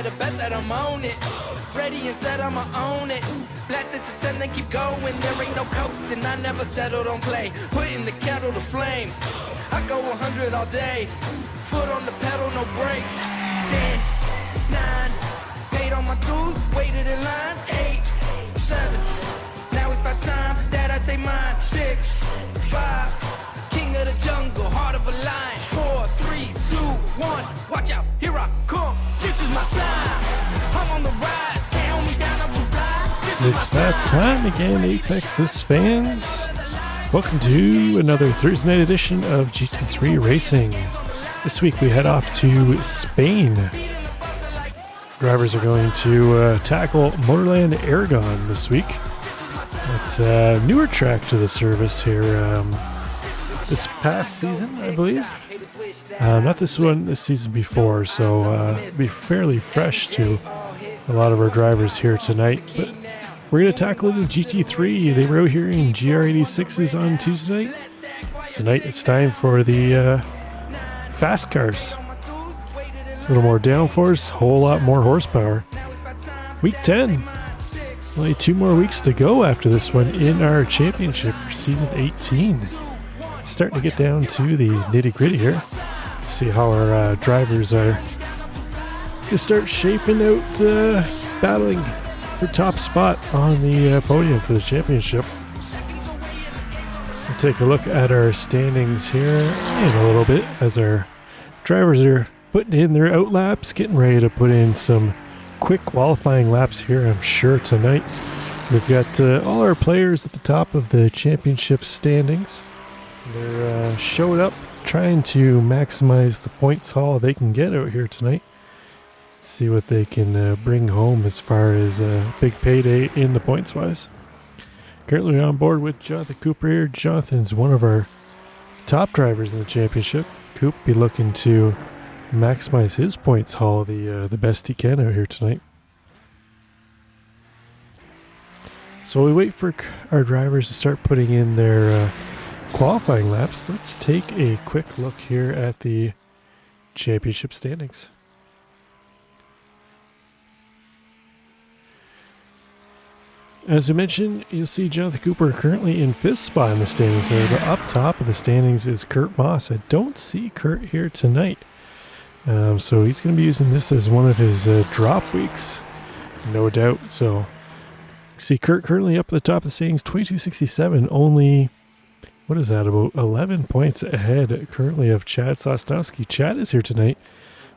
better bet that I'm on it. Ready and set, I'ma own it. Blast it to 10, then keep going. There ain't no coasting, I never settle, don't play. Putting the kettle to flame. I go 100 all day. Foot on the pedal, no brakes. 10, 9, paid all my dues, waited in line. 8, 7, now it's about time that I take mine. 6, 5, king of the jungle, heart of a lion. 4, 3, 2, 1, watch out, here I come. This is my time, I'm on the rise. Can't hold me down, I'm too fly. It's that time again, Apex This fans. Welcome to another Thursday night edition of GT3 Racing. This week we head off to Spain. Drivers are going to tackle Motorland Aragon this week. It's a newer track to the service here this past season, I believe. Not this one, this season before, so it'll be fairly fresh to a lot of our drivers here tonight. But we're going to tackle the GT3. They were out here in GR86s on Tuesday night. Tonight it's time for the fast cars. A little more downforce, whole lot more horsepower. Week 10. Only 2 more weeks to go after this one in our championship for season 18. Starting to get down to the nitty gritty here. See how our drivers are to start shaping out battling for top spot on the podium for the championship. We'll take a look at our standings here in a little bit as our drivers are putting in their out laps, getting ready to put in some quick qualifying laps here, I'm sure, tonight. We've got all our players at the top of the championship standings. They're showed up trying to maximize the points haul they can get out here tonight. See what they can bring home as far as a big payday in the points wise. Currently on board with Jonathan Cooper here. Jonathan's one of our top drivers in the championship. Coop be looking to maximize his points haul the best he can out here tonight. So we wait for our drivers to start putting in their qualifying laps. Let's take a quick look here at the championship standings. As I mentioned, you'll see Jonathan Cooper currently in 5th spot in the standings there, but up top of the standings is Kurt Moss. I don't see Kurt here tonight. So he's going to be using this as one of his drop weeks, no doubt. So see Kurt currently up at the top of the standings, 2267, only, what is that, about 11 points ahead currently of Chad Sosnowski. Chad is here tonight,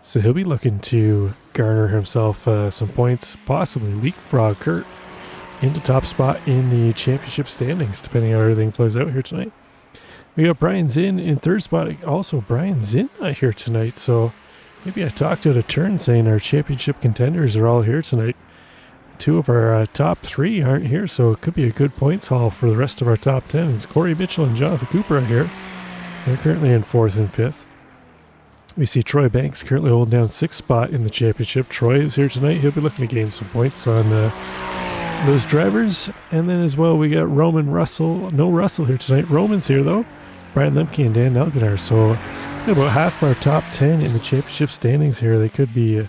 so he'll be looking to garner himself some points, possibly leapfrog Kurt into top spot in the championship standings, depending on how everything plays out here tonight. We got Brian Zinn in 3rd spot. Also, Brian Zinn not here tonight, so maybe I talked out a turn saying our championship contenders are all here tonight. 2 of our top 3 aren't here, so it could be a good points haul for the rest of our top 10. It's Corey Mitchell and Jonathan Cooper are here. They're currently in 4th and 5th. We see Troy Banks currently holding down 6th spot in the championship. Troy is here tonight. He'll be looking to gain some points on those drivers. And then as well, we got Roman Russell. No Russell here tonight. Roman's here though. Brian Lemke and Dan Elginar. So about half our top 10 in the championship standings here. They could be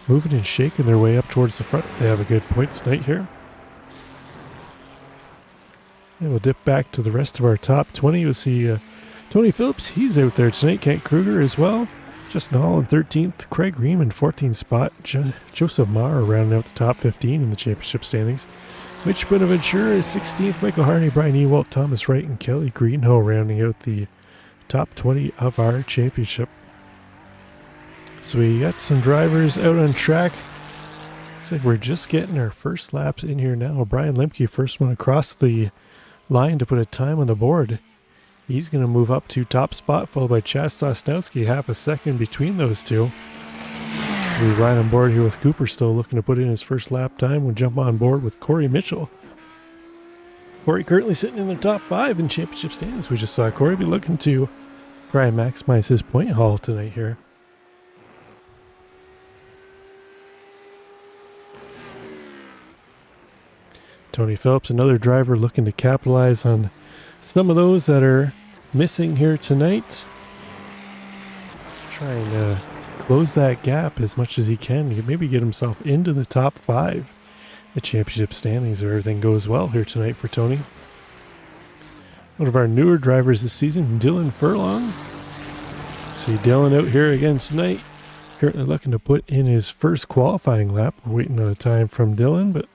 moving and shaking their way up towards the front. They have a good points night here. And we'll dip back to the rest of our top 20. You'll see Tony Phillips. He's out there tonight. Kent Kruger as well. Justin Hall in 13th. Craig Ream in 14th spot. Joseph Maher rounding out the top 15 in the championship standings. Mitch Bonaventura is 16th. Michael Harney, Brian Ewalt, Thomas Wright, and Kelly Greenhill rounding out the top 20 of our championship. So we got some drivers out on track. Looks like we're just getting our first laps in here now. Brian Lemke, first one across the line to put a time on the board. He's going to move up to top spot, followed by Chad Sosnowski, half a second between those two. So we ride on board here with Cooper still looking to put in his first lap time. We'll jump on board with Corey Mitchell. Corey currently sitting in the top 5 in championship standings. We just saw Corey be looking to try and maximize his point haul tonight here. Tony Phillips, another driver looking to capitalize on some of those that are missing here tonight. Trying to close that gap as much as he can. He can maybe get himself into the top 5. The championship standings, if everything goes well here tonight for Tony. One of our newer drivers this season, Dylan Furlong. See Dylan out here again tonight. Currently looking to put in his first qualifying lap. We're waiting on a time from Dylan, but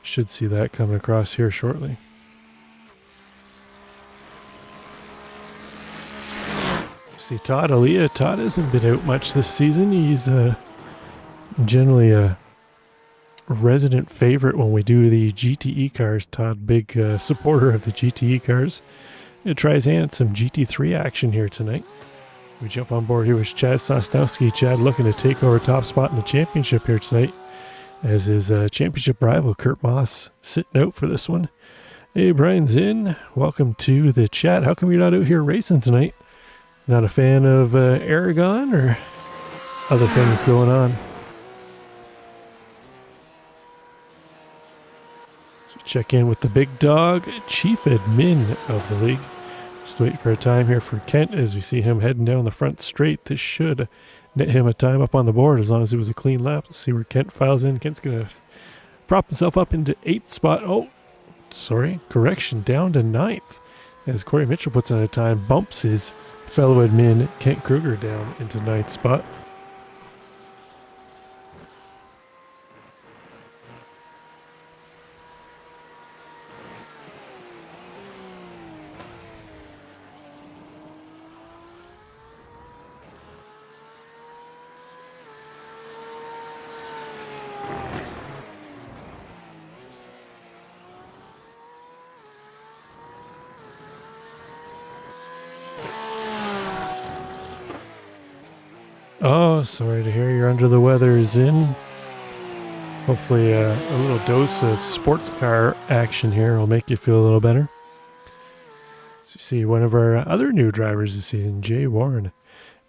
should see that coming across here shortly. See Todd Aaliyah. Todd hasn't been out much this season. He's generally a resident favorite when we do the GTE cars. Todd, big supporter of the GTE cars. He tries hand at some GT3 action here tonight. We jump on board here with Chad Sosnowski. Chad looking to take over top spot in the championship here tonight, as his championship rival Kurt Moss sitting out for this one. Hey, Brian's in. Welcome to the chat. How come you're not out here racing tonight? Not a fan of Aragon or other things going on? Check in with the big dog, Chief Admin of the league. Just wait for a time here for Kent as we see him heading down the front straight. This should net him a time up on the board as long as it was a clean lap. Let's see where Kent files in. Kent's going to prop himself up into 8th spot. Oh, sorry. Correction, down to 9th. As Corey Mitchell puts in a time, bumps his fellow admin Kent Kruger down into 9th spot. Oh, sorry to hear you're under the weather is in. Hopefully a little dose of sports car action here will make you feel a little better. So you see one of our other new drivers this season, Jay Warren.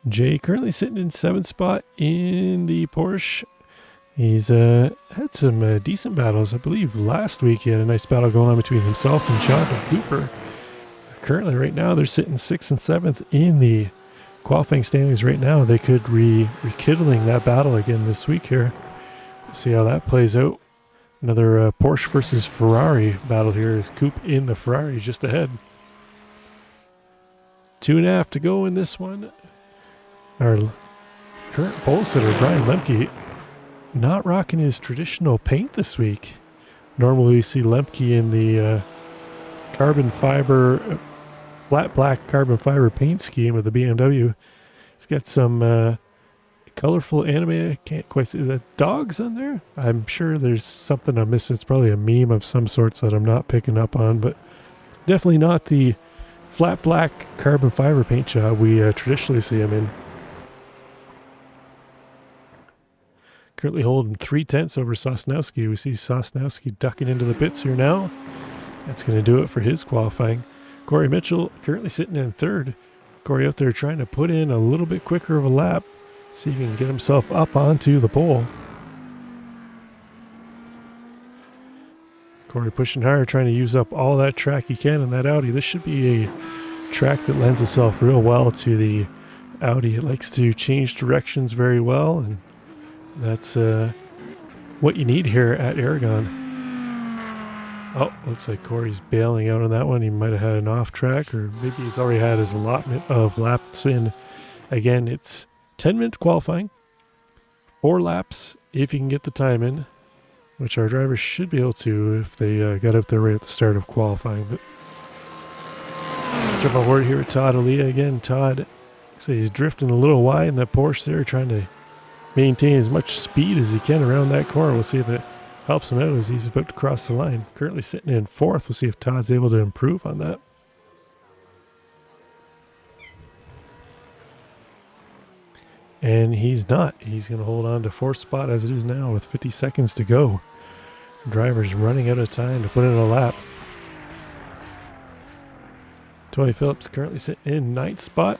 Jay currently sitting in 7th spot in the Porsche. He's had some decent battles. I believe last week he had a nice battle going on between himself and Jonathan Cooper. Currently right now they're sitting 6th and 7th in the qualifying standings right now. They could rekindling that battle again this week here. See how that plays out. Another Porsche versus Ferrari battle here as Coop in the Ferrari just ahead. 2.5 to go in this one. Our current pole sitter, Brian Lemke, not rocking his traditional paint this week. Normally we see Lemke in the carbon fiber flat black carbon fiber paint scheme with the BMW. It's got some colorful anime. I can't quite see the dogs on there. I'm sure there's something I'm missing. It's probably a meme of some sorts that I'm not picking up on, but definitely not the flat black carbon fiber paint job we traditionally see him in. Currently holding 3/10 over Sosnowski. We see Sosnowski ducking into the pits here now. That's going to do it for his qualifying. Corey Mitchell currently sitting in 3rd. Corey out there trying to put in a little bit quicker of a lap. See if he can get himself up onto the pole. Corey pushing hard, trying to use up all that track he can in that Audi. This should be a track that lends itself real well to the Audi. It likes to change directions very well, and that's what you need here at Aragon. Oh, looks like Corey's bailing out on that one. He might have had an off track, or maybe he's already had his allotment of laps in. Again, it's 10-minute qualifying, 4 laps if you can get the time in, which our drivers should be able to if they got out there right at the start of qualifying. But jump on board here with Todd Aaliyah again. Todd looks like he's drifting a little wide in that Porsche there, trying to maintain as much speed as he can around that corner. We'll see if it helps him out as he's about to cross the line. Currently sitting in 4th. We'll see if Todd's able to improve on that. And he's not. He's going to hold on to 4th spot as it is now with 50 seconds to go. Driver's running out of time to put in a lap. Tony Phillips currently sitting in 9th spot.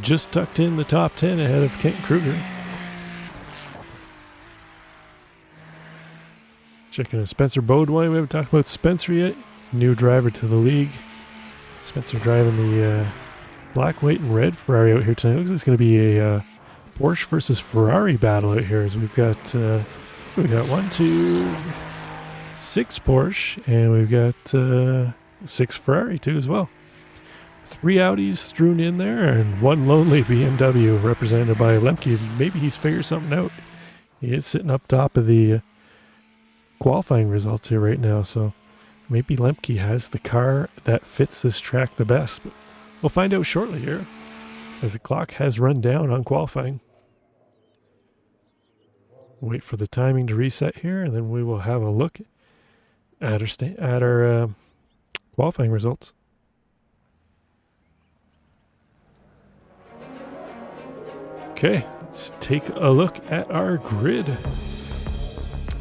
Just tucked in the top 10 ahead of Kent Kruger. Checking out Spencer Beaudoin. We haven't talked about Spencer yet. New driver to the league. Spencer driving the black, white, and red Ferrari out here tonight. Looks like it's going to be a Porsche versus Ferrari battle out here. As we've got 1, 2, 6 Porsche, and we've got 6 Ferrari too as well. 3 Audis strewn in there, and 1 lonely BMW represented by Lemke. Maybe he's figured something out. He is sitting up top of the qualifying results here right now, so maybe Lemke has the car that fits this track the best. But we'll find out shortly here, as the clock has run down on qualifying. Wait for the timing to reset here, and then we will have a look at our qualifying results. Okay, let's take a look at our grid.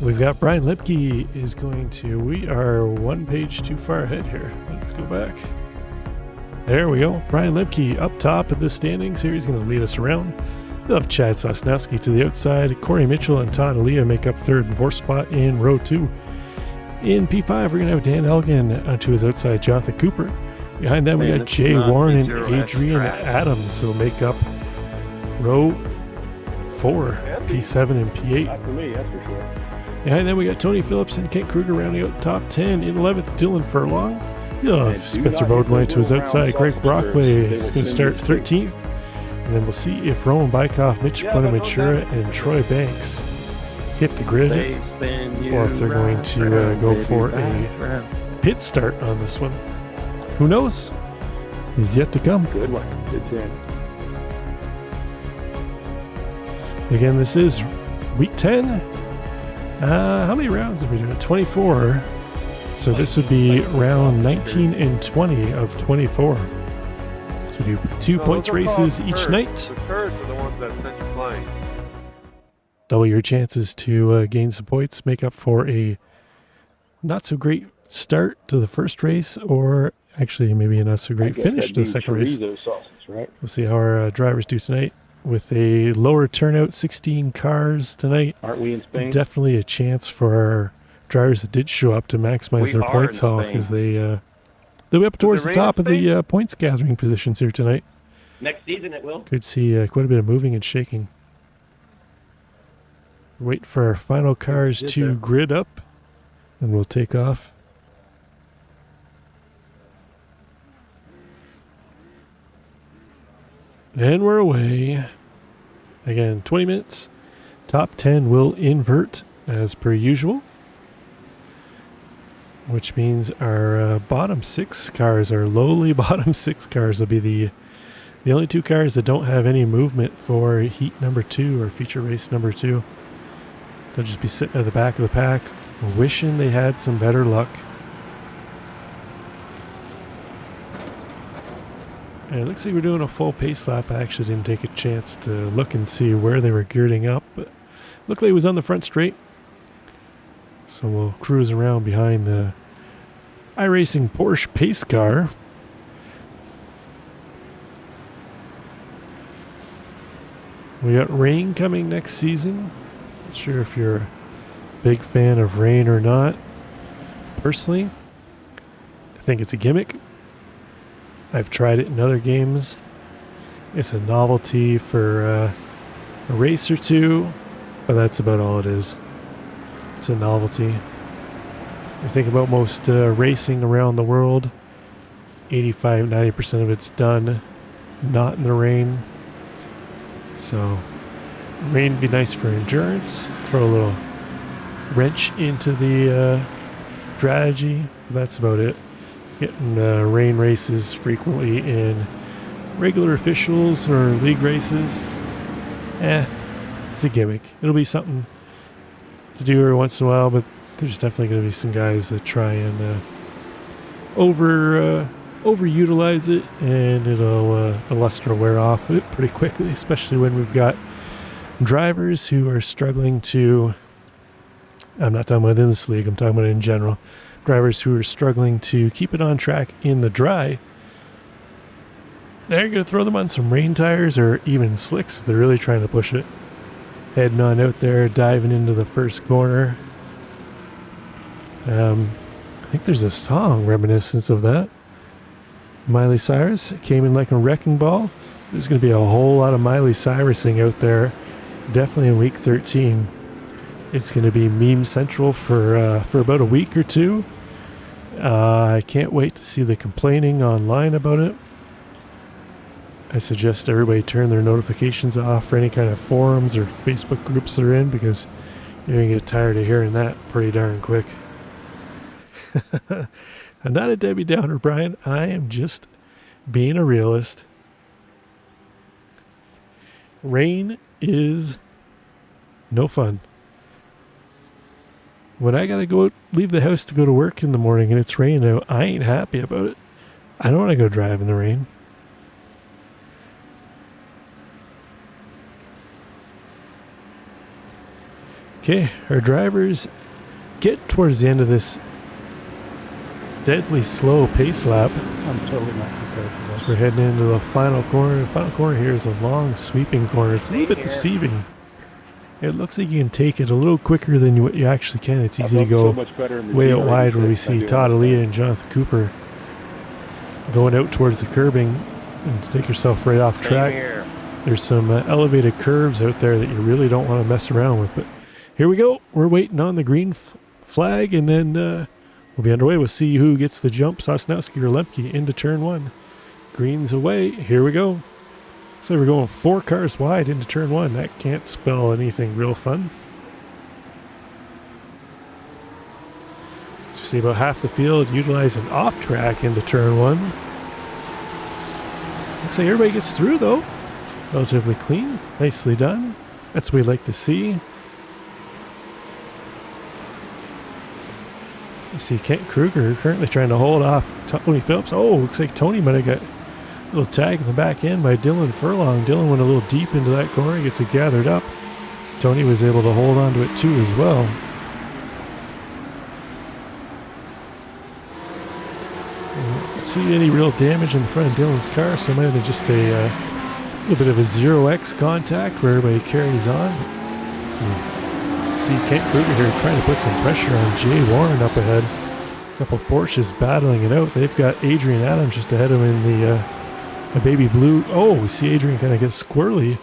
We've got Brian Lipke is going to, we are 1 page too far ahead here. Let's go back. There we go. Brian Lipke up top of the standings here. He's going to lead us around. We'll have Chad Sosnowski to the outside. Corey Mitchell and Todd Alia make up 3rd and 4th spot in row 2. In P5, we're going to have Dan Elgin to his outside, Jonathan Cooper. Behind them, we got Jay Warren and Adrian Adams. They'll make up row 4, P7 and P8. Not for me, that's for sure. Behind them, we got Tony Phillips and Kent Kruger rounding out the top 10. In 11th, Dylan Furlong. You'll have Spencer Beaudoin to his outside. Greg Brockway is going to start 13th. And then we'll see if Roman Bykoff, Mitch Bonaventura, and Troy Banks hit the grid, or if they're going to go for a pit start on this one. Who knows? Is yet to come. Good one. Good chance. Again, this is week 10. How many rounds have we done? 24. So this would be round 19 and 20 of 24. So we do 2 points races each night. The turds are the ones that sent you flying. Double your chances to gain some points, make up for a not so great start to the first race, or actually maybe a not so great finish to the second race. Sausage, right? We'll see how our drivers do tonight. With a lower turnout, 16 cars tonight. Aren't we in Spain? Definitely a chance for our drivers that did show up to maximize their points haul, because they'll be up towards the top of the points gathering positions here tonight. Next season it will. Could see quite a bit of moving and shaking. Wait for our final cars to grid up, and we'll take off. And we're away. Again, 20 minutes. Top 10 will invert as per usual, which means our bottom 6 cars, our lowly bottom 6 cars, will be the only 2 cars that don't have any movement for heat number 2 or feature race number 2. They'll just be sitting at the back of the pack, wishing they had some better luck. And it looks like we're doing a full pace lap. I actually didn't take a chance to look and see where they were gearing up, but looked like it was on the front straight. So we'll cruise around behind the iRacing Porsche pace car. We got rain coming next season. Not sure if you're a big fan of rain or not. Personally, I think it's a gimmick. I've tried it in other games. It's a novelty for a race or two, but that's about all it is. It's a novelty. You think about most racing around the world, 85-90% of it's done not in the rain. So rain would be nice for endurance, throw a little wrench into the strategy, but that's about it. Getting rain races frequently in regular officials or league races, it's a gimmick. It'll be something to do every once in a while, but there's definitely going to be some guys that try and overutilize it, and it'll the luster will wear off it pretty quickly, especially when we've got drivers who are struggling to, I'm not talking about in this league, I'm talking about in general, drivers who are struggling to keep it on track in the dry. Now you're going to throw them on some rain tires or even slicks. They're really trying to push it. Heading on out there, diving into the first corner. I think there's a song reminiscent of that. Miley Cyrus came in like a wrecking ball. There's going to be a whole lot of Miley Cyrusing out there, definitely in week 13. It's going to be meme central for about a week or two. I can't wait to see the complaining online about it. I suggest everybody turn their notifications off for any kind of forums or Facebook groups they're in, because you're going to get tired of hearing that pretty darn quick. I'm not a Debbie Downer, Brian. I am just being a realist. Rain is no fun. When I gotta go out, leave the house to go to work in the morning and it's raining out, I ain't happy about it. I don't want to go drive in the rain. Okay, our drivers get towards the end of this deadly slow pace lap. I'm totally not prepared for this. So we're heading into the final corner. The final corner here is a long sweeping corner. It's a little bit deceiving. It looks like you can take it a little quicker than what you actually can. It's easy to go way out wide, where we see Todd Aaliyah and Jonathan Cooper going out towards the curbing and take yourself right off track. There's some elevated curves out there that you really don't want to mess around with. But here we go. We're waiting on the green flag, and then we'll be underway. We'll see who gets the jump, Sosnowski or Lemke, into turn one. Green's away. Here we go. So we're going 4 cars wide into turn one. That can't spell anything real fun. So we see about half the field utilizing off track into turn one. Looks like everybody gets through though. Relatively clean. Nicely done. That's what we like to see. You see Kent Kruger currently trying to hold off Tony Phillips. Oh, looks like Tony might have got a little tag in the back end by Dylan Furlong. Dylan went a little deep into that corner, gets it gathered up. Tony was able to hold on to it too as well. Don't see any real damage in the front of Dylan's car, so it might have been just a little bit of a 0x contact where everybody carries on. See Kent Kruger here trying to put some pressure on Jay Warren up ahead. A couple Porsches battling it out. They've got Adrian Adams just ahead of him in the baby blue. Oh, we see Adrian kind of get squirrely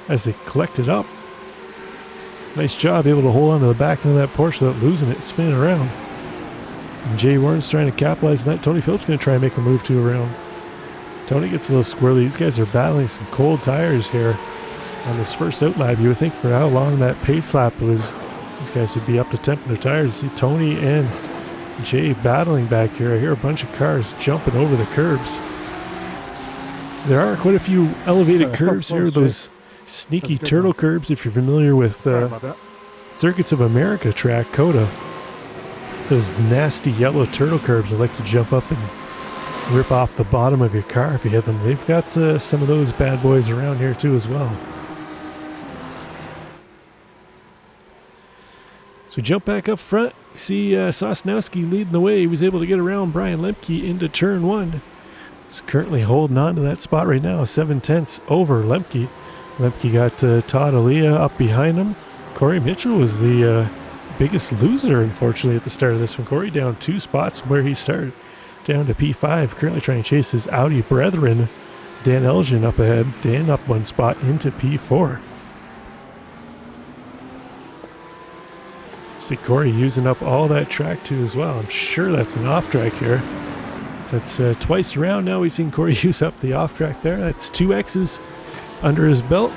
as they collect it up. Nice job, able to hold on to the back end of that Porsche without losing it, spinning around. And Jay Warren's trying to capitalize on that. Tony Phillips going to try and make a move to around. Tony gets a little squirrely. These guys are battling some cold tires here on this first out lap. You would think for how long that pace lap was, these guys would be up to temp in their tires. You see Tony and Jay battling back here. I hear a bunch of cars jumping over the curbs. There are quite a few elevated curves here, those sneaky turtle curbs, if you're familiar with Circuits of America track, COTA. Those nasty yellow turtle curbs that like to jump up and rip off the bottom of your car if you hit them. They've got some of those bad boys around here too as well. So we jump back up front. See Sosnowski leading the way. He was able to get around Brian Lemke into turn one. He's currently holding on to that spot right now, 7/10 over Lemke. Lemke got Todd Aaliyah up behind him. Corey Mitchell was the biggest loser, unfortunately, at the start of this one. Corey down 2 spots from where he started, down to P5. Currently trying to chase his Audi brethren. Dan Elgin up ahead. Dan up 1 spot into P4. See Corey using up all that track too as well. I'm sure that's an off track here. So that's twice around now we've seen Corey use up the off track there. That's 2 X's under his belt.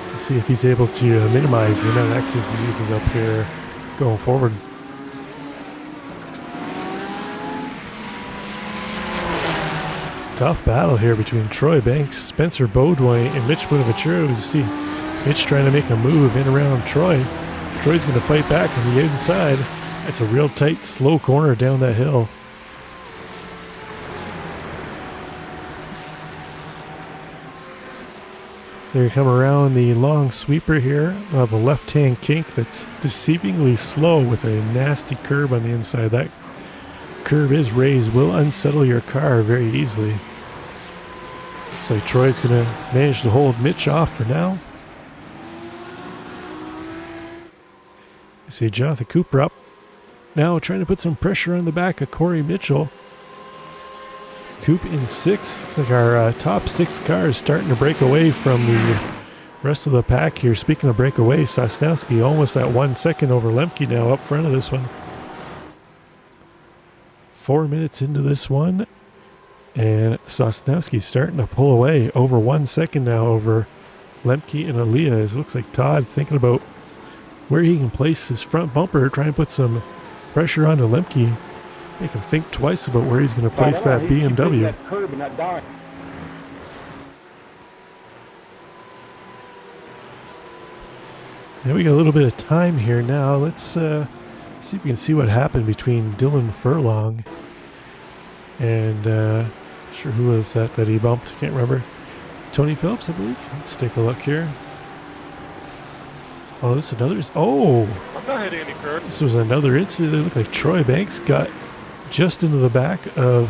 Let's see if he's able to minimize the amount of X's he uses up here going forward. Tough battle here between Troy Banks, Spencer Beaudoin, and Mitch Bonaventura. You see Mitch trying to make a move in around Troy. Troy's going to fight back on the inside. That's a real tight, slow corner down that hill. They come around the long sweeper here. They'll have a left-hand kink that's deceivingly slow with a nasty curb on the inside. That curb is raised, will unsettle your car very easily. Looks like Troy's going to manage to hold Mitch off for now. You see Jonathan Cooper up now trying to put some pressure on the back of Corey Mitchell. Coop in 6. Looks like our top 6 cars starting to break away from the rest of the pack here. Speaking of break away, Sosnowski almost at 1 second over Lemke now up front of this one. 4 minutes into this one, and Sosnowski starting to pull away over 1 second now over Lemke and Aaliyah. It looks like Todd thinking about where he can place his front bumper, try and put some pressure onto Lemke. Make him think twice about where he's going to place that BMW. That curb and that dime. Yeah, we got a little bit of time here now. Let's see if we can see what happened between Dylan Furlong and sure who was that he bumped. Can't remember. Tony Phillips, I believe. Let's take a look here. Oh, this is another. Oh, I'm not hitting any curb. this was another incident. It looked like Troy Banks got just into the back of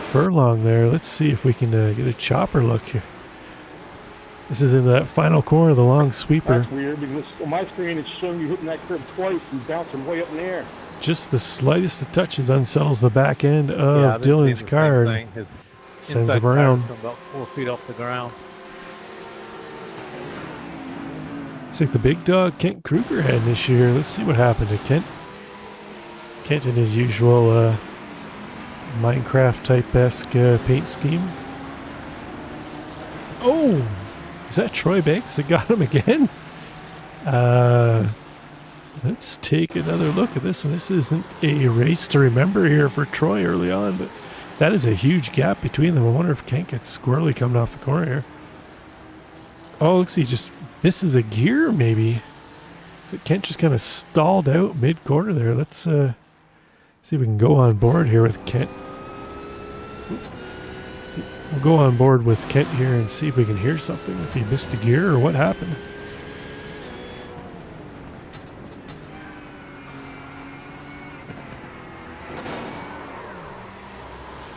Furlong there. Let's see if we can get a chopper look here. This is in that final corner of the long sweeper. That's weird because on my screen it's showing you hitting that curb twice and bouncing way up in the air. Just the slightest of touches unsettles the back end of Dylan's car and sends him around. About 4 feet off the ground. Looks like the big dog Kent Kruger had an issue here. Let's see what happened to Kent. Kent in his usual Minecraft type-esque paint scheme. Oh! Is that Troy Banks that got him again? Let's take another look at this one. This isn't a race to remember here for Troy early on, but that is a huge gap between them. I wonder if Kent gets squirrely coming off the corner here. Oh, looks like he just misses a gear, maybe. So Kent just kind of stalled out mid-corner there. Let's see if we can go on board here with Kent. We'll go on board with Kent here and see if we can hear something, if he missed a gear or what happened.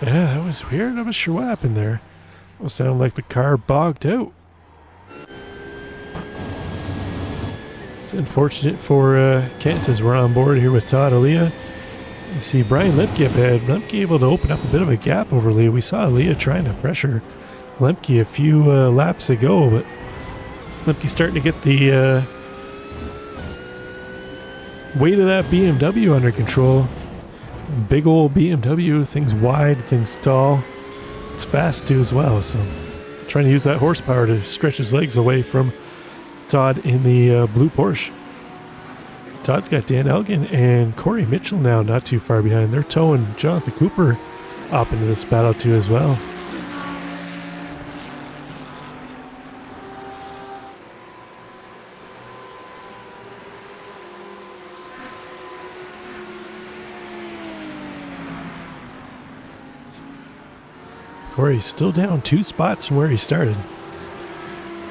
Yeah, that was weird. I'm not sure what happened there. It sounded like the car bogged out. It's unfortunate for Kent as we're on board here with Todd Aaliyah. You see Brian Lemke up ahead. Lemke able to open up a bit of a gap over Aaliyah. We saw Aaliyah trying to pressure Lemke a few laps ago, but Lemke's starting to get the weight of that BMW under control. Big old BMW, things wide, things tall. It's fast too as well, so trying to use that horsepower to stretch his legs away from Todd in the blue Porsche. Todd's got Dan Elgin and Corey Mitchell now not too far behind. They're towing Jonathan Cooper up into this battle too as well. Corey's still down 2 spots from where he started.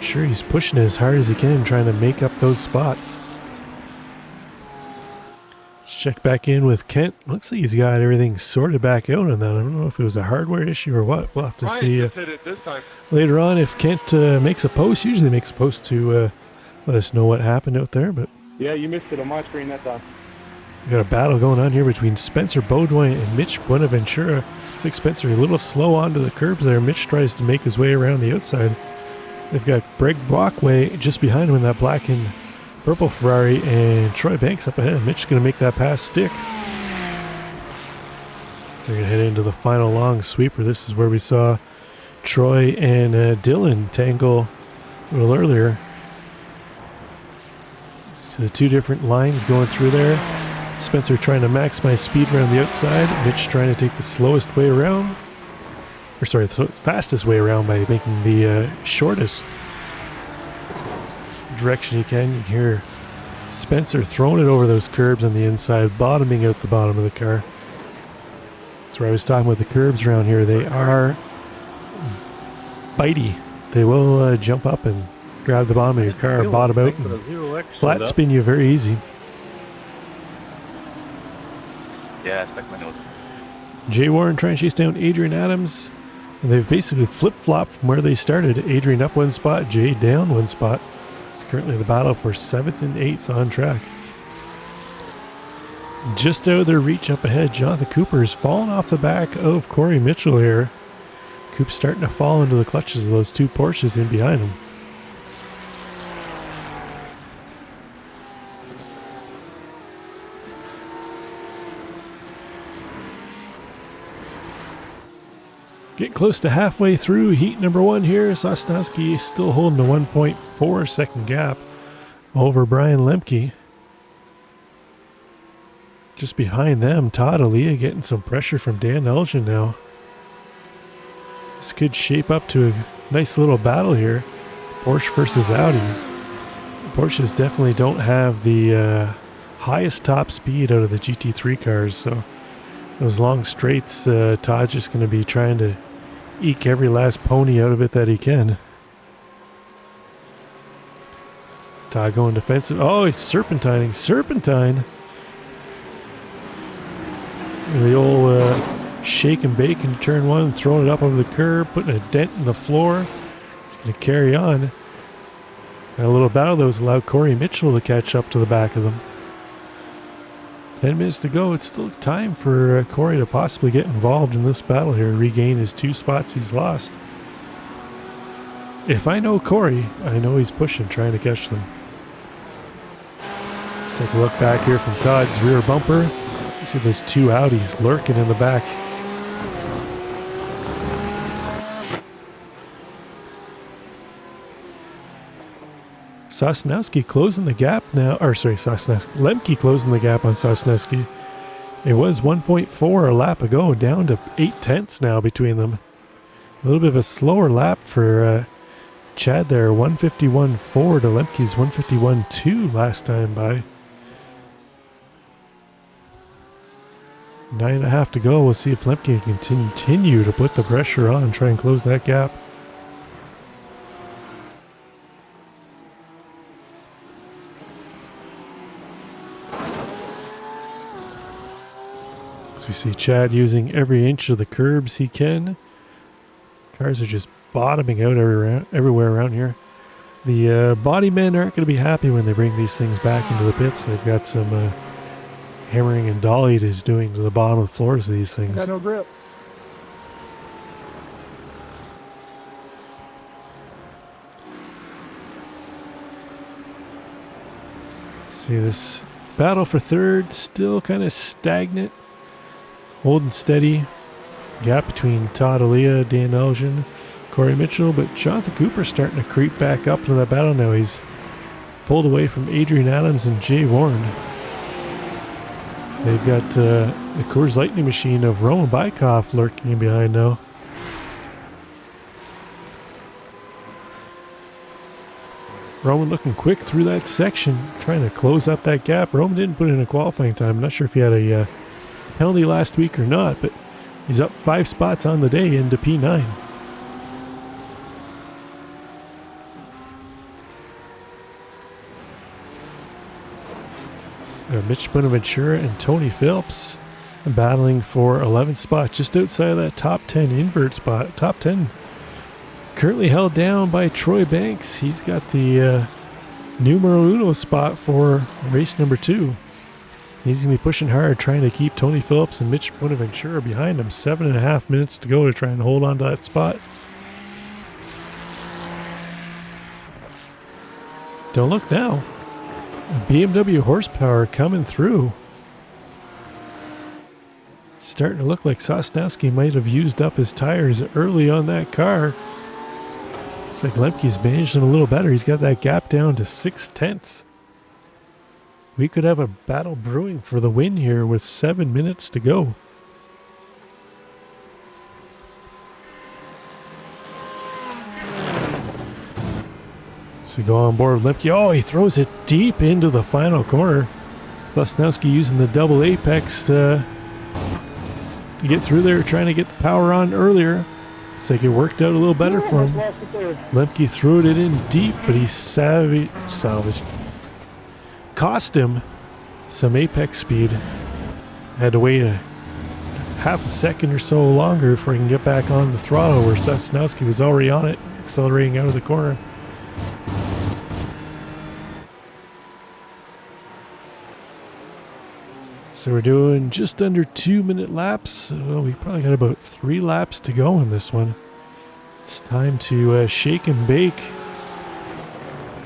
Sure, he's pushing as hard as he can, trying to make up those spots. Let's check back in with Kent. Looks like he's got everything sorted back out on that. I don't know if it was a hardware issue or what. We'll have to see Just hit it this time. later on if Kent makes a post. Usually makes a post to let us know what happened out there, but Yeah, you missed it on my screen that time. we got a battle going on here between Spencer Beaudoin and Mitch Buenaventura. Looks like Spencer a little slow onto the curbs there. Mitch tries to make his way around the outside. They've got Greg Brockway just behind him in that black and purple Ferrari, and Troy Banks up ahead. Mitch's going to make that pass stick. So we're going to head into the final long sweeper. This is where we saw Troy and Dylan tangle a little earlier. So the 2 different lines going through there. Spencer trying to maximize speed around the outside. Mitch trying to take the slowest way around. Or sorry, the fastest way around by making the shortest direction you can. You hear Spencer throwing it over those curbs on the inside, bottoming out the bottom of the car. That's where I was talking about the curbs around here. They are bitey. They will jump up and grab the bottom of your car, bottom out, and flat spin you very easy. Yeah, it's like my nose. Jay Warren trying to chase down Adrian Adams. And they've basically flip-flopped from where they started. Adrian up 1 spot, Jay down 1 spot. It's currently the battle for 7th and 8th on track. just out of their reach up ahead. Jonathan Cooper is falling off the back of Corey Mitchell here. Coop's starting to fall into the clutches of those two Porsches in behind him. Get close to halfway through heat number 1 here. Sosnowski still holding a 1.4 second gap over Brian Lemke. Just behind them, Todd Alia getting some pressure from Dan Elgin now. This could shape up to a nice little battle here. Porsche versus Audi. Porsches definitely don't have the highest top speed out of the GT3 cars, so those long straights, Todd's just going to be trying to eke every last pony out of it that he can. Todd going defensive. Oh, he's serpentining. Serpentine. The old shake and bake in turn 1, throwing it up over the curb, putting a dent in the floor. He's going to carry on. And a little battle that was allowed Corey Mitchell to catch up to the back of them. 10 minutes to go. It's still time for Corey to possibly get involved in this battle here, regain his 2 spots he's lost. If I know Corey, I know he's pushing, trying to catch them. Let's take a look back here from Todd's rear bumper. You see those 2 Audis lurking in the back. Sosnowski closing the gap now, Lemke closing the gap on Sosnowski. It was 1.4 a lap ago, down to 0.8 now between them. A little bit of a slower lap for Chad there, 151.4 to Lemke's 151.2 last time by. 9.5 to go. We'll see if Lemke can continue to put the pressure on and try and close that gap. So we see Chad using every inch of the curbs he can. Cars are just bottoming out everywhere around here. The body men aren't going to be happy when they bring these things back into the pits. They've got some hammering and dolly is doing to the bottom of the floors of these things. Got no grip. See this battle for third, still kind of stagnant. Holding steady. Gap between Todd Alia, Dan Elgin, Corey Mitchell, but Jonathan Cooper starting to creep back up into that battle now. He's pulled away from Adrian Adams and Jay Warren. They've got the Coors Lightning machine of Roman Bykov lurking in behind now. Roman looking quick through that section, trying to close up that gap. Roman didn't put in a qualifying time. I'm not sure if he had a penalty last week or not, but he's up 5 spots on the day into P9. Mitch Bonaventura and Tony Phillips battling for 11th spot, just outside of that top 10 invert spot. Top 10 currently held down by Troy Banks. He's got the numero uno spot for race number 2. He's going to be pushing hard, trying to keep Tony Phillips and Mitch Bonaventura behind him. 7.5 minutes to go to try and hold on to that spot. Don't look now. BMW horsepower coming through. Starting to look like Sosnowski might have used up his tires early on that car. Looks like Lemke's managed him a little better. He's got that gap down to 0.6. We could have a battle brewing for the win here with 7 minutes to go. So we go on board with Lemke. Oh, he throws it deep into the final corner. Sosnowski using the double apex to get through there, trying to get the power on earlier. Looks like it worked out a little better for him. Lemke threw it in deep, but he salvaged. Cost him some apex speed. Had to wait a half a second or so longer before he can get back on the throttle, where Sosnowski was already on it, accelerating out of the corner. So we're doing just under 2-minute laps. So we probably got about 3 laps to go in this one. It's time to shake and bake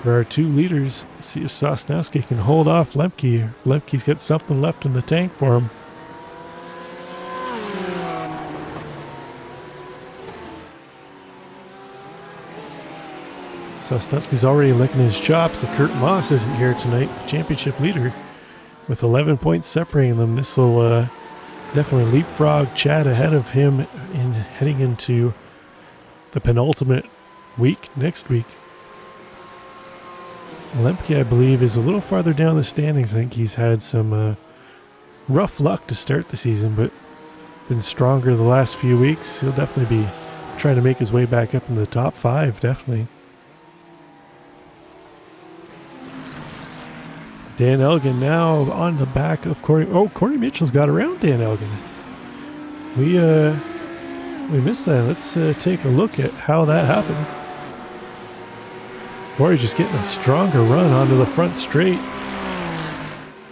for our 2 leaders. See if Sosnowski can hold off Lemke. Lemke's got something left in the tank for him. Sosnowski's already licking his chops that Kurt Moss isn't here tonight, the championship leader, with 11 points separating them. This will definitely leapfrog Chad ahead of him in heading into the penultimate week next week. Lemke, I believe, is a little farther down the standings. I think he's had some rough luck to start the season, but been stronger the last few weeks. He'll definitely be trying to make his way back up in the top 5, definitely. Dan Elgin now on the back of Corey. Oh, Corey Mitchell's got around Dan Elgin. We missed that. Let's take a look at how that happened. Corey's just getting a stronger run onto the front straight.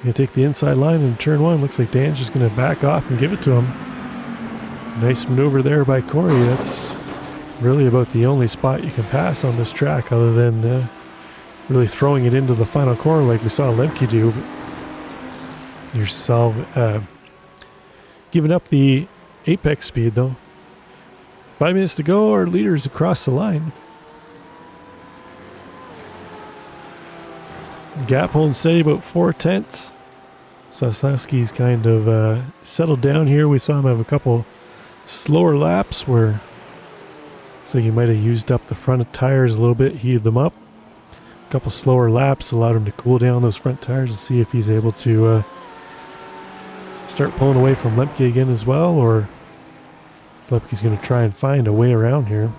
Gonna take the inside line in turn 1. Looks like Dan's just gonna back off and give it to him. Nice maneuver there by Corey. That's really about the only spot you can pass on this track, other than really throwing it into the final corner like we saw Lemke do. But yourself giving up the apex speed though. 5 minutes to go, our leaders across the line. Gap holding steady about 4/10. Sosnowski's kind of settled down here. We saw him have a couple slower laps where so he might have used up the front of tires a little bit, heated them up. A couple slower laps allowed him to cool down those front tires and see if he's able to start pulling away from Lemke again as well, or Lemke's going to try and find a way around here.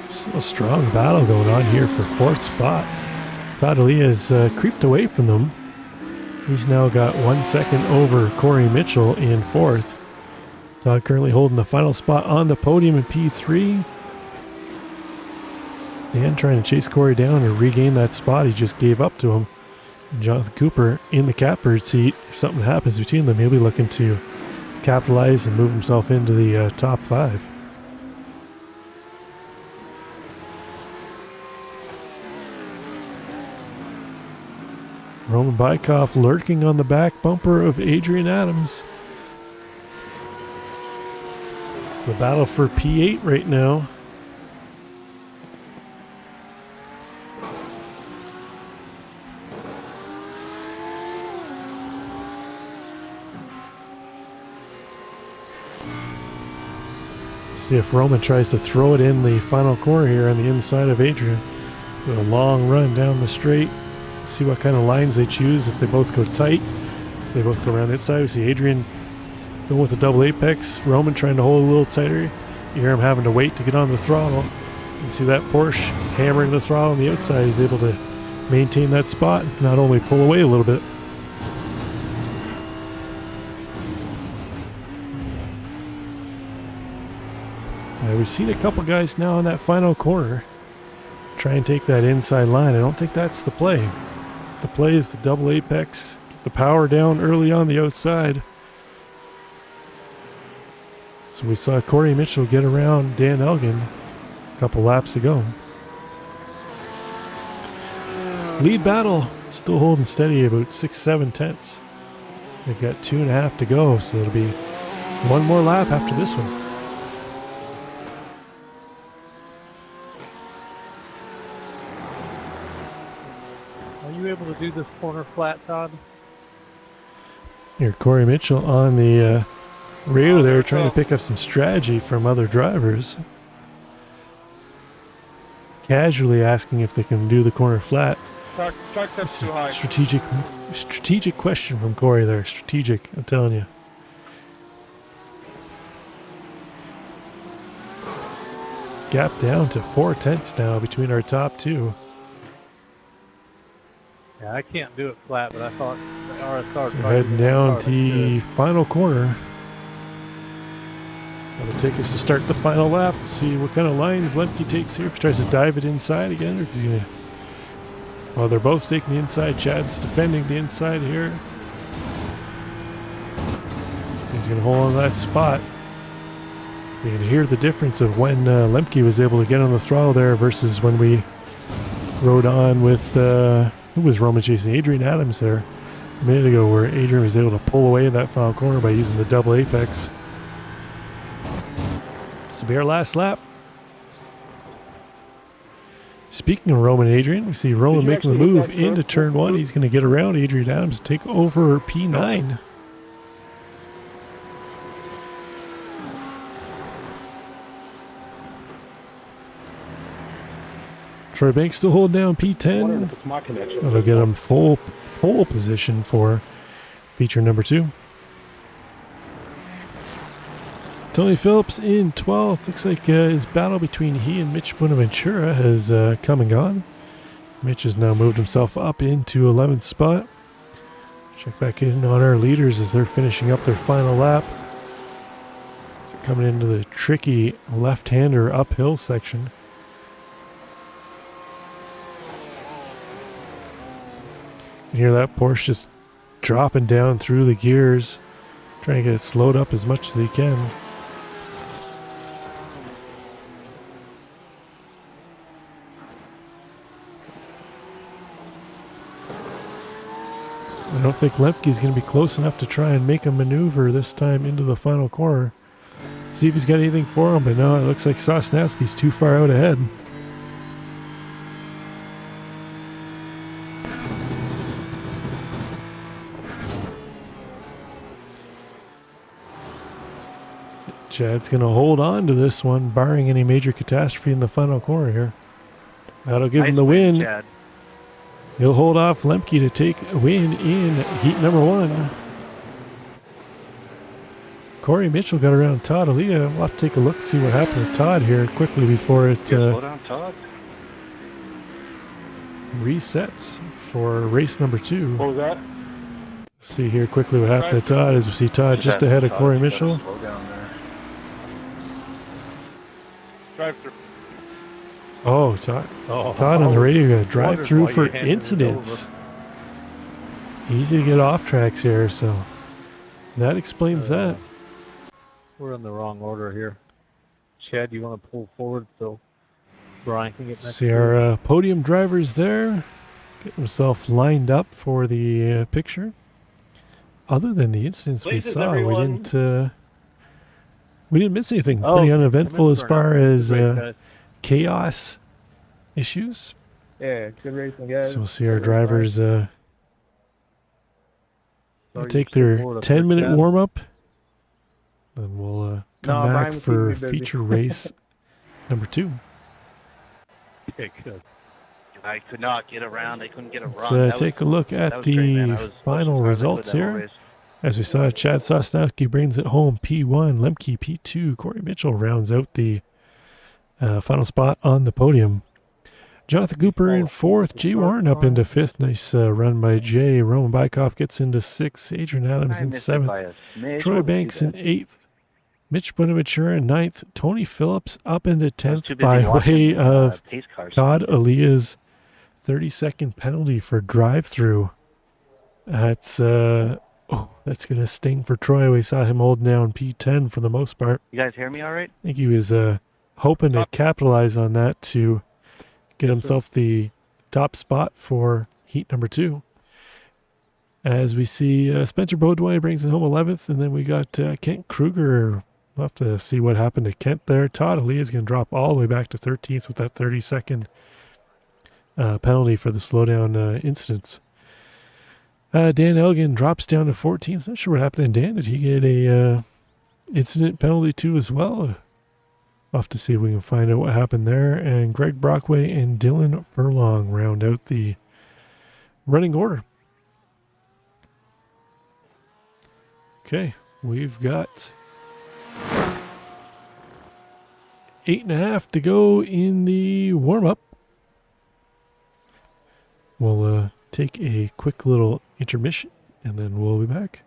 Still a strong battle going on here for 4th spot. Todd Lee has creeped away from them. He's now got 1 second over Corey Mitchell in 4th. Todd currently holding the final spot on the podium in P3. Dan trying to chase Corey down and regain that spot he just gave up to him. And Jonathan Cooper in the catbird seat. If something happens between them, he'll be looking to capitalize and move himself into the top 5. Roman Bykov lurking on the back bumper of Adrian Adams. It's the battle for P8 right now. See if Roman tries to throw it in the final corner here on the inside of Adrian. With a long run down the straight. See what kind of lines they choose. If they both go tight, they both go around that side. We see Adrian going with a double apex. Roman trying to hold a little tighter. You hear him having to wait to get on the throttle. You can see that Porsche hammering the throttle on the outside. He's able to maintain that spot and not only pull away a little bit. We've seen a couple guys now in that final corner try and take that inside line. I don't think that's the play. The play is the double apex, get the power down early on the outside. So we saw Corey Mitchell get around Dan Elgin a couple laps ago. Lead battle still holding steady about 6-7 tenths. They've got 2.5 to go, so it'll be one more lap after this one. Are you able to do this corner flat, Todd? Here, Corey Mitchell on the radio there, trying to pick up some strategy from other drivers. Casually asking if they can do the corner flat. Track depth too high. Strategic question from Corey there. Strategic, I'm telling you. Gap down to 4 tenths now between our top 2. Yeah, I can't do it flat, but I thought the RSR. So heading down the final corner. That'll take us to start the final lap. See what kind of lines Lemke takes here. If he tries to dive it inside again, or if he's going to... Well, they're both taking the inside. Chad's defending the inside here. He's going to hold on to that spot. You can hear the difference of when Lemke was able to get on the throttle there versus when we rode on with... who was Roman chasing? Adrian Adams there a minute ago, where Adrian was able to pull away in that final corner by using the double apex. This will be our last lap. Speaking of Roman and Adrian, we see Roman making the move into turn 1. He's going to get around Adrian Adams to take over P9. Troy Banks still holding down P10. That'll get him full pole position for feature number 2. Tony Phillips in 12th. Looks like his battle between he and Mitch Bonaventura has come and gone. Mitch has now moved himself up into 11th spot. Check back in on our leaders as they're finishing up their final lap. So coming into the tricky left-hander uphill section. You hear that Porsche just dropping down through the gears, trying to get it slowed up as much as he can. I don't think Lemke's going to be close enough to try and make a maneuver this time into the final corner. See if he's got anything for him, but no, it looks like Sosnowski's too far out ahead. Chad's going to hold on to this one, barring any major catastrophe in the final corner here. That'll give him the win. Chad. He'll hold off Lemke to take a win in heat number 1. Corey Mitchell got around Todd Alia. We'll have to take a look and see what happened to Todd here quickly before it Slow down, Todd. resets for race number 2. What was that? See here quickly what happened to Todd as we see Todd just ahead of Corey Mitchell. Slow down there. Drive through. Oh, Todd on the radio got drive through for incidents. Easy to get off tracks here, so that explains that. We're in the wrong order here. Chad, you want to pull forward so Brian can get next? See our podium drivers there, getting himself lined up for the picture. Other than the incidents we Places, saw, everyone. we didn't miss anything. Pretty uneventful as far as guys. chaos issues. Yeah, good racing, guys. So we'll see our drivers Sorry, take you're their so bored up 10-minute there, Chad. warm-up. Then we'll come No, back Brian was for keeping me busy. feature race number 2. Okay, good. I could not get around. I couldn't get a Let's run. take a look that at was great, man. I the was final surprised I results quit that whole here. race. As we saw, Chad Sosnowski brings it home, P1, Lemke P2, Corey Mitchell rounds out the final spot on the podium. Jonathan Cooper in 4th, Jay Warren up into 5th, nice run by Jay. Roman Bykoff gets into 6th, Adrian Adams I in missed it by 7th, a smidge. Troy What Banks was in 8th, Mitch Bonaventura in 9th, Tony Phillips up into I was 10th too busy by watching, way of pace cars. Todd Alia's 30-second penalty for drive-through. That's that's going to sting for Troy. We saw him holding down P10 for the most part. You guys hear me all right? I think he was hoping to capitalize on that to get himself the top spot for heat number 2. As we see Spencer Beaudoin brings it home 11th, and then we got Kent Kruger. We'll have to see what happened to Kent there. Todd Alia is going to drop all the way back to 13th with that 30-second penalty for the slowdown incidents. Dan Elgin drops down to 14th. Not sure what happened to Dan. Did he get a incident penalty too as well? We'll have to see if we can find out what happened there. And Greg Brockway and Dylan Furlong round out the running order. Okay, we've got 8.5 to go in the warm-up. We'll take a quick little intermission, and then we'll be back.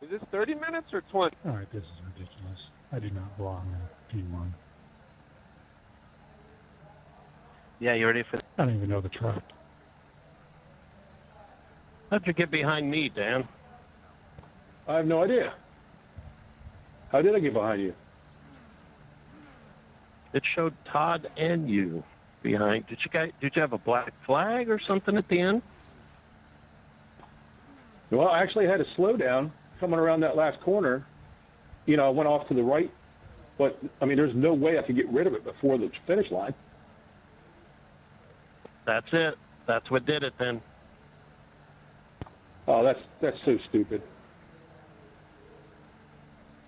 Is this 30 minutes or 20? All right, this is ridiculous. I do not belong in P1. Yeah, you ready for I don't even know the track. How'd you get behind me, Dan? I have no idea. How did I get behind you? It showed Todd and you behind. Did you have a black flag or something at the end? Well, I actually had a slowdown coming around that last corner. You know, I went off to the right, but I mean, there's no way I could get rid of it before the finish line. That's it. That's what did it then. Oh, that's so stupid.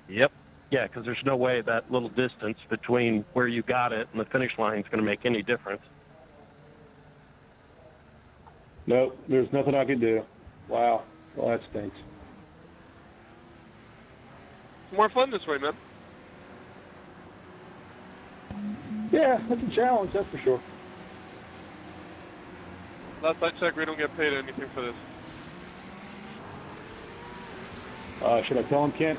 Yep. Yeah, because there's no way that little distance between where you got it and the finish line is going to make any difference. Nope, there's nothing I can do. Wow. Well, that stinks. It's more fun this way, man. Yeah, that's a challenge, that's for sure. Last I checked, we don't get paid anything for this. Should I tell him, Kent?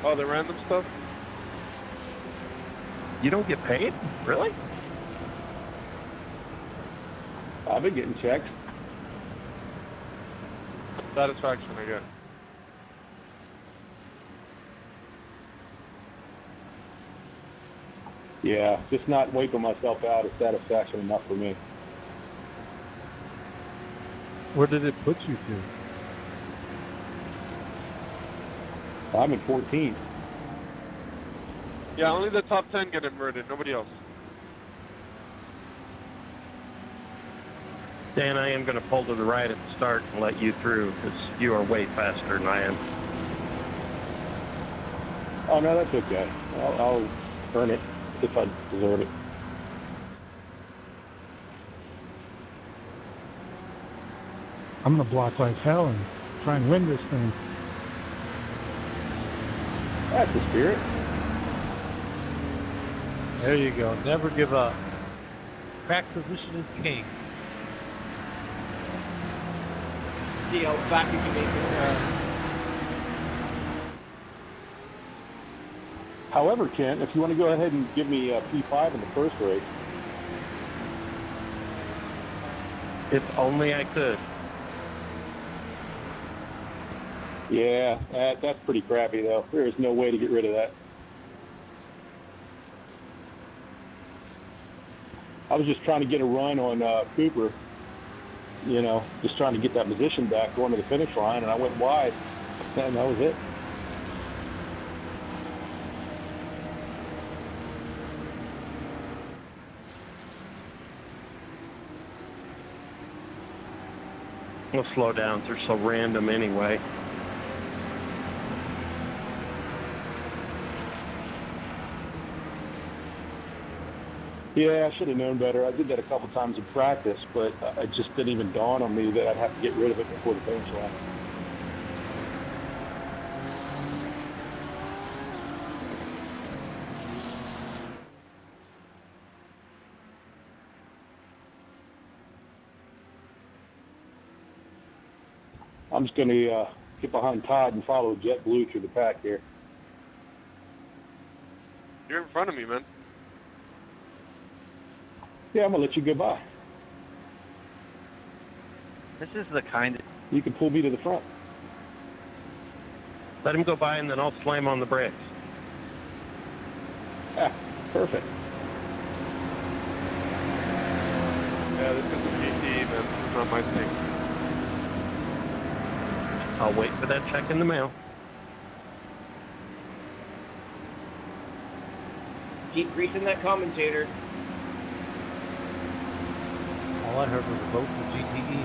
Oh, the random stuff? You don't get paid? Really? I've been getting checks. Satisfaction, I guess. Yeah, just not wiping myself out is satisfaction enough for me. Where did it put you to? I'm in 14th. Yeah, only the top 10 get inverted, nobody else. Dan, I am going to pull to the right at the start and let you through because you are way faster than I am. Oh, no, that's okay. I'll earn it if I deserve it. I'm going to block like hell and try and win this thing. That's the spirit. There you go. Never give up. Crack position is king. See how back you can make it. However, Kent, if you want to go ahead and give me a P5 in the first race. If only I could. Yeah, that's pretty crappy, though. There is no way to get rid of that. I was just trying to get a run on Cooper, you know, just trying to get that position back going to the finish line, and I went wide, and that was it. Well, slowdowns are so random anyway. Yeah, I should have known better. I did that a couple times in practice, but it just didn't even dawn on me that I'd have to get rid of it before the finish line. I'm just going to get behind Todd and follow JetBlue through the pack here. You're in front of me, man. Yeah, I'm going to let you go by. This is the kind of... You can pull me to the front. Let him go by and then I'll slam on the brakes. Ah, perfect. Yeah, this is a GT, man. This is not my thing. I'll wait for that check in the mail. Keep greasing that commentator. All I heard was a vote for GTE.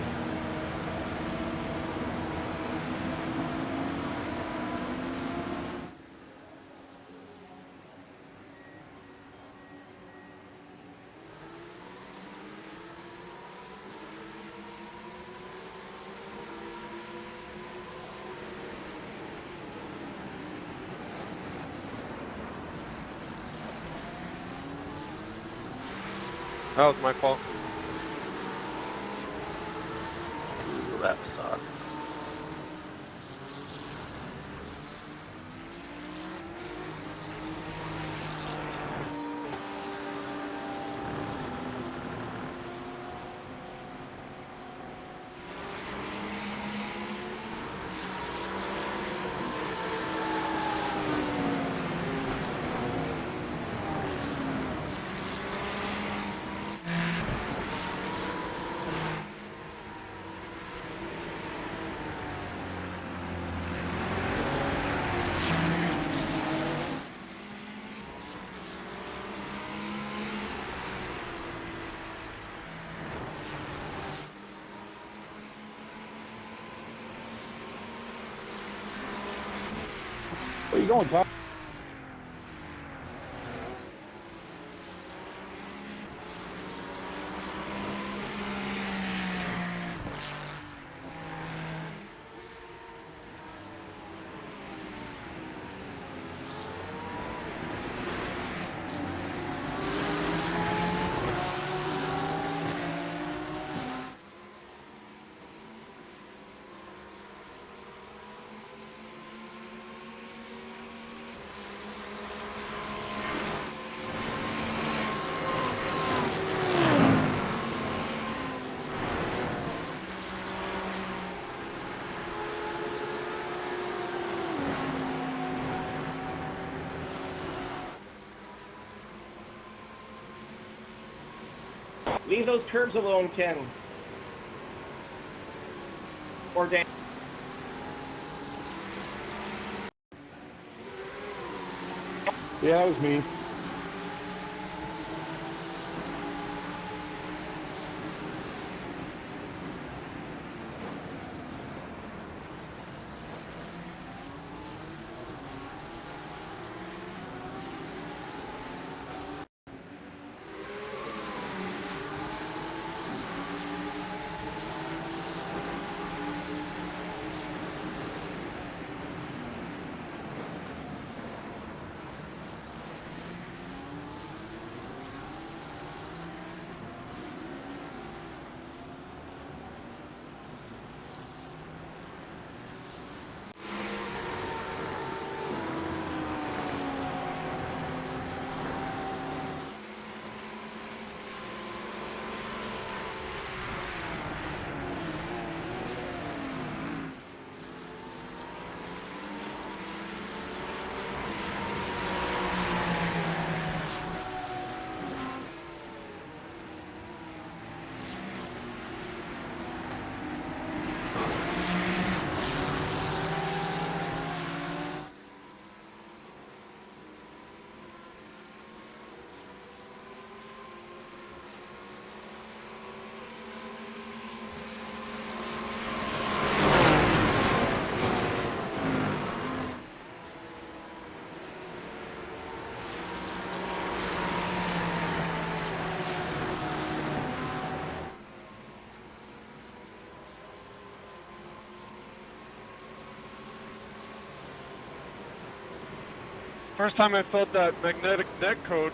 That was my fault. That sucks. Where you going, Tom? Leave those curves alone, Ken. Or Dan. Yeah, that was me. First time I felt that magnetic neck code.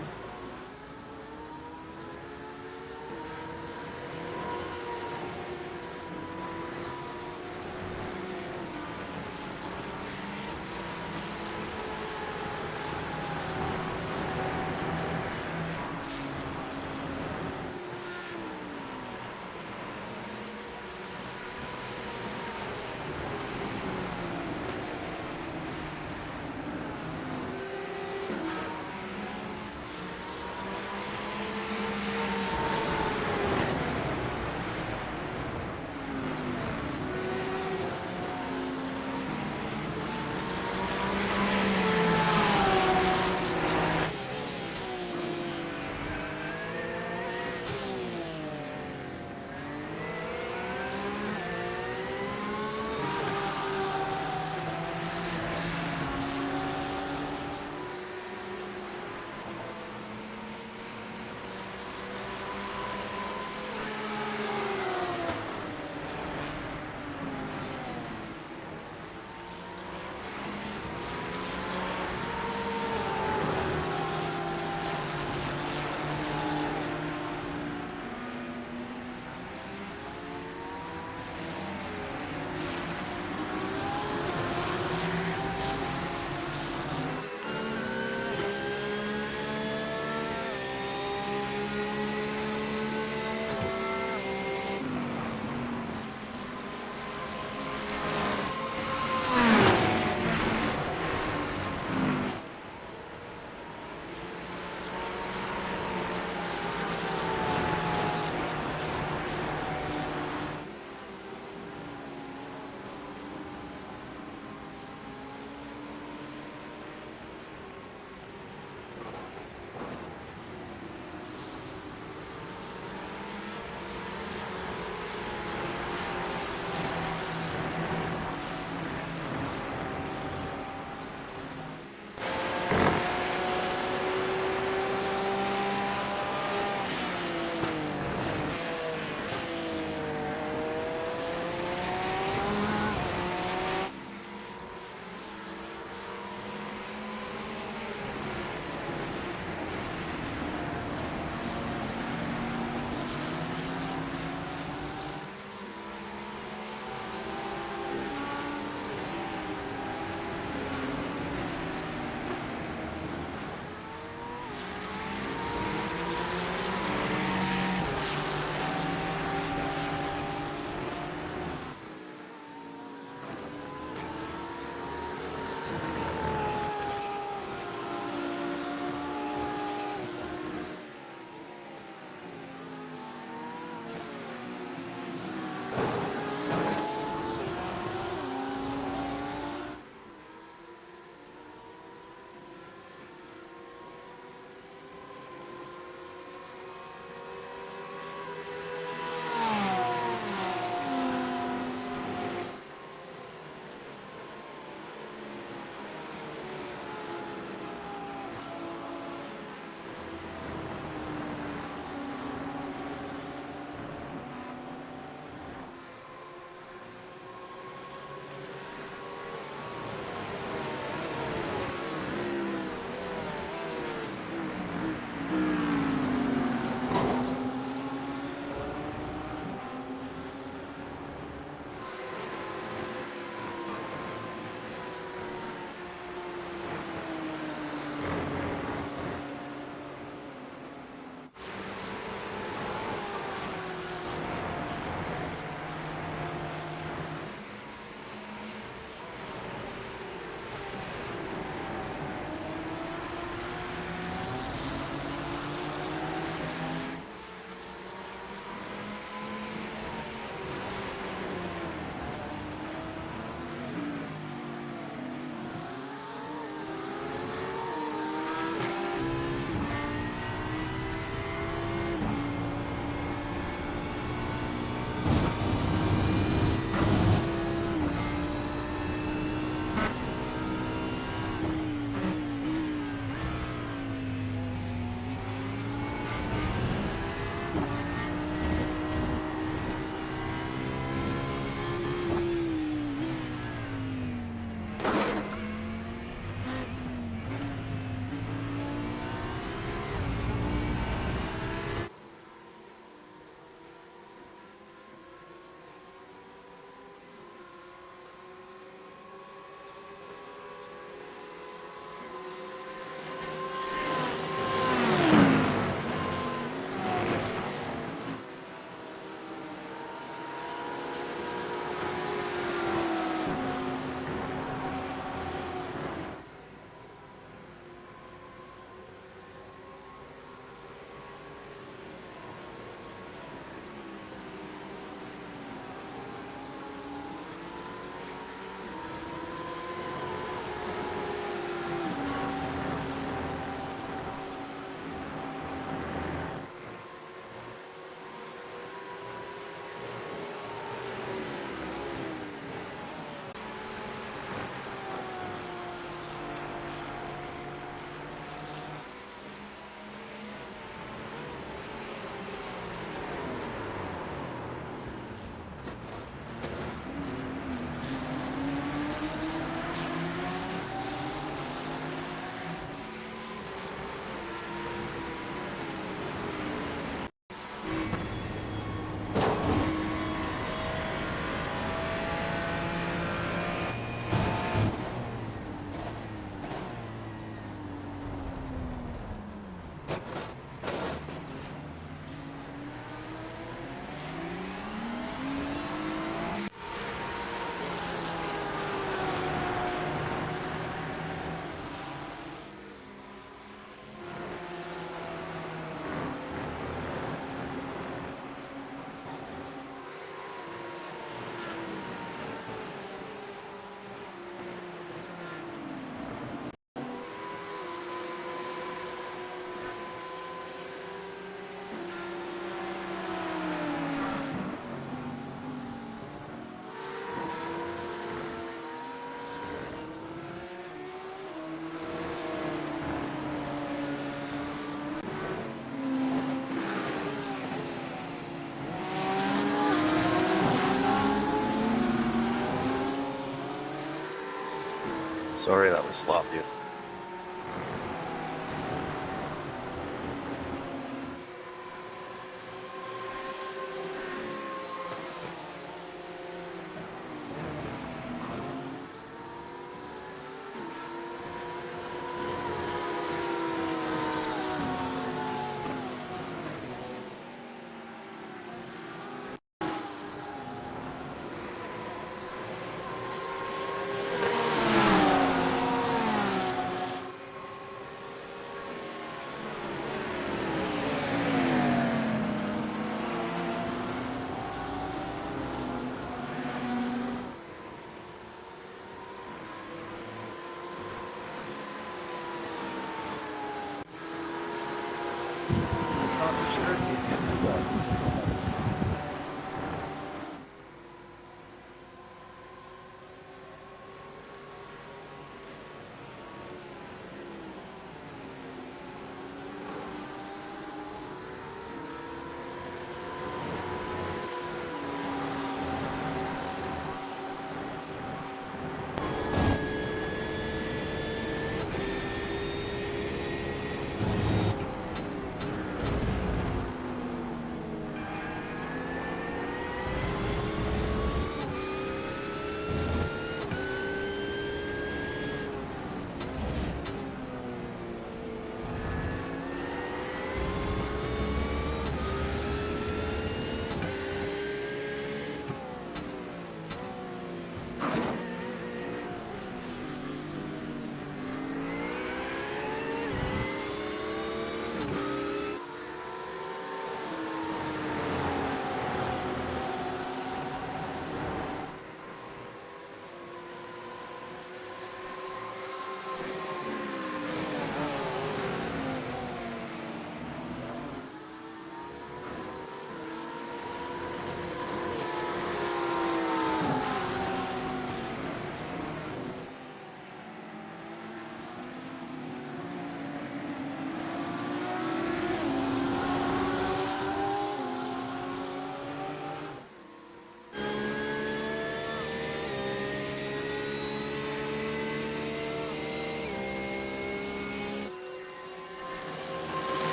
Sorry, that was sloppy.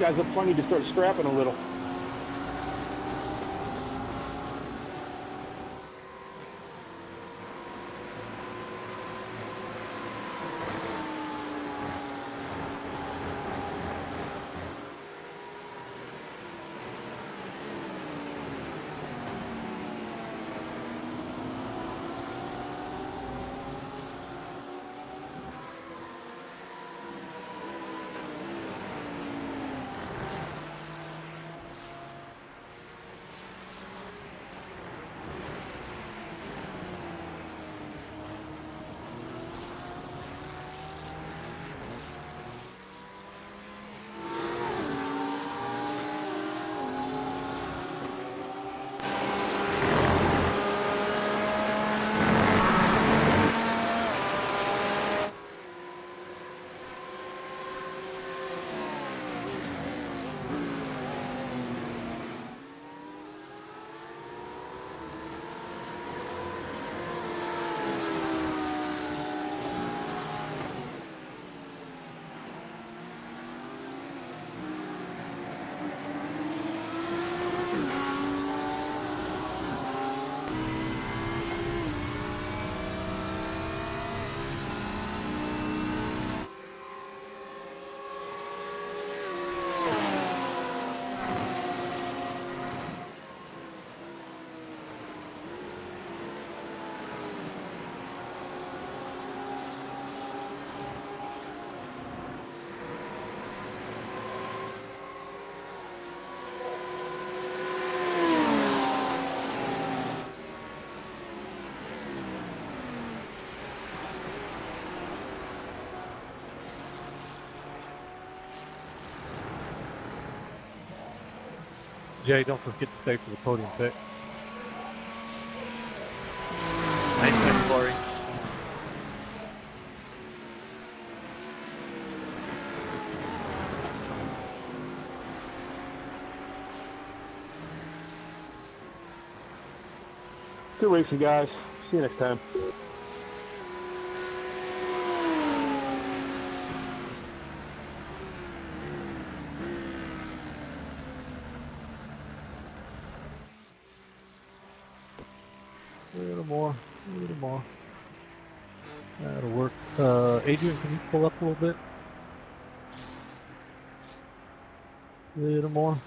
guys up front need to start strapping a little. Jay, don't forget to stay for the podium pick. Nice one, Corey. Good racing, guys. See you next time. A little more, a little more. That'll work. Adrian, can you pull up a little bit? A little more.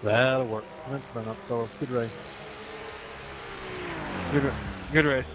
That'll work. Let's burn up, fellas. Good race. Good race.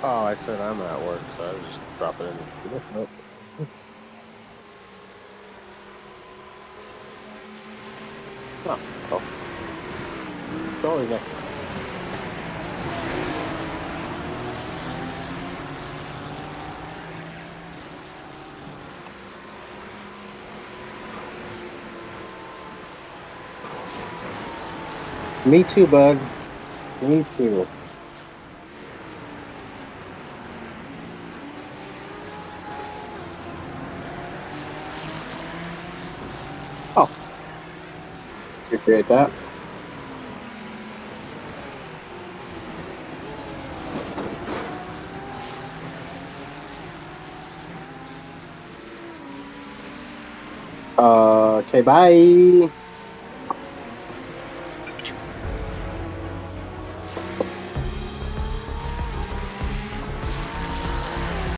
Oh, I said I'm at work, so I was just dropping in this. Nope. Oh, well. It's always next. Me too, bud. Me too. Oh, appreciate that. Okay, bye.